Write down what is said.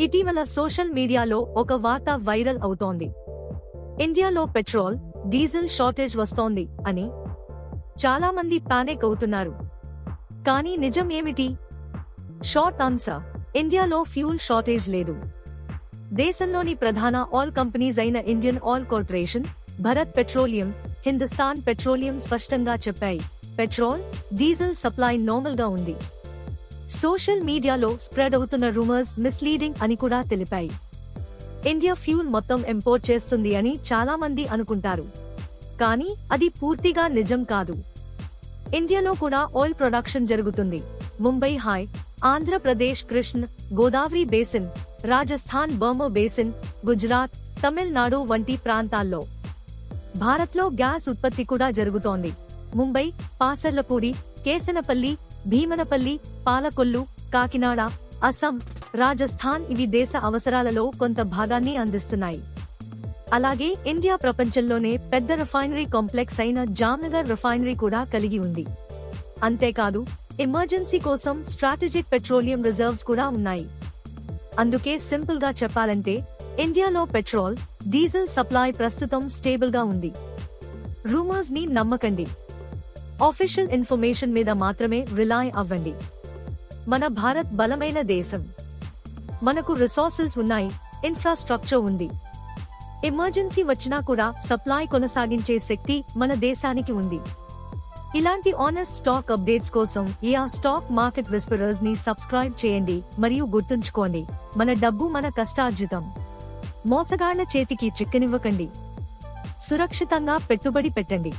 ఇటీవల సోషల్ మీడియాలో ఒక వార్త వైరల్ అవుతోంది. ఇండియాలో పెట్రోల్, డీజిల్ షార్టేజ్ వస్తోంది అని. చాలా మంది పానిక్ అవుతున్నారు. కానీ నిజం ఏమిటి? షార్ట్ ఆన్సర్: ఇండియాలో ఫ్యూల్ షార్టేజ్ లేదు. దేశంలోని ప్రధాన ఆయిల్ కంపెనీస్ అయిన Indian oil corporation, Bharat petroleum, Hindustan petroleum స్పష్టంగా చెప్పాయి, పెట్రోల్, డీజిల్ సప్లై నార్మల్ గా ఉంది. సోషల్ మీడియాలో స్ప్రెడ్ అవుతున్న రూమర్స్ మిస్లీడింగ్ అని కూడా తెలిపాయి. ఇండియా ఫ్యూల్ మొత్తం ఇంపోర్ట్ చేస్తుంది అని చాలా మంది అనుకుంటారు. కానీ అది పూర్తిగా నిజం కాదు. ఇండియాలో కూడా ఆయిల్ ప్రొడక్షన్ జరుగుతుంది. Mumbai high, Andhra Pradesh Krishna Godavari basin, Rajasthan Barmer basin, Gujarat, Tamil Nadu వంటి ప్రాంతాల్లో. భారత్లో గ్యాస్ ఉత్పత్తి కూడా జరుగుతోంది. ముంబై, పాసర్లపూడి, కేసనపల్లి, భీమనపల్లి, పాలకొల్లు, కాకినాడ, అస్సాం, రాజస్థాన్ ఇవి దేశ అవసరాలలో కొంత భాగాన్ని అందిస్తున్నాయి. అలాగే ఇండియా ప్రపంచంలోనే పెద్ద రిఫైనరీ కాంప్లెక్స్ అయిన జామ్నగర్ రిఫైనరీ కూడా కలిగి ఉంది. అంతేకాదు, ఎమర్జెన్సీ కోసం స్ట్రాటజిక్ పెట్రోలియం రిజర్వ్స్ కూడా ఉన్నాయి. అందుకే సింపుల్ గా చెప్పాలంటే ఇండియాలో పెట్రోల్, డీజిల్ సప్లై ప్రస్తుతం స్టేబుల్ గా ఉంది. రూమర్స్ ని నమ్మకండి. ఆఫీషియల్ ఇన్ఫర్మేషన్ మీద మాత్రమే రిలై అవ్వండి. మన భారత్ బలమైన దేశం. మనకు రిసోర్సెస్ ఉన్నాయి, ఇన్ఫ్రాస్ట్రక్చర్ ఉంది. ఎమర్జెన్సీ వచ్చినా కూడా సప్లై కొనసాగించే శక్తి మన దేశానికి ఉంది. ఇలాంటి ఆనెస్ట్ స్టాక్ అప్డేట్స్ కోసం స్టాక్ మార్కెట్ విస్పరర్స్ ని సబ్స్క్రైబ్ చేయండి. మరియు గుర్తుంచుకోండి, మన డబ్బు మన కష్టార్జితం. మోసగాళ్ల చేతికి చిక్కనివ్వకండి. సురక్షితంగా పెట్టుబడి పెట్టండి.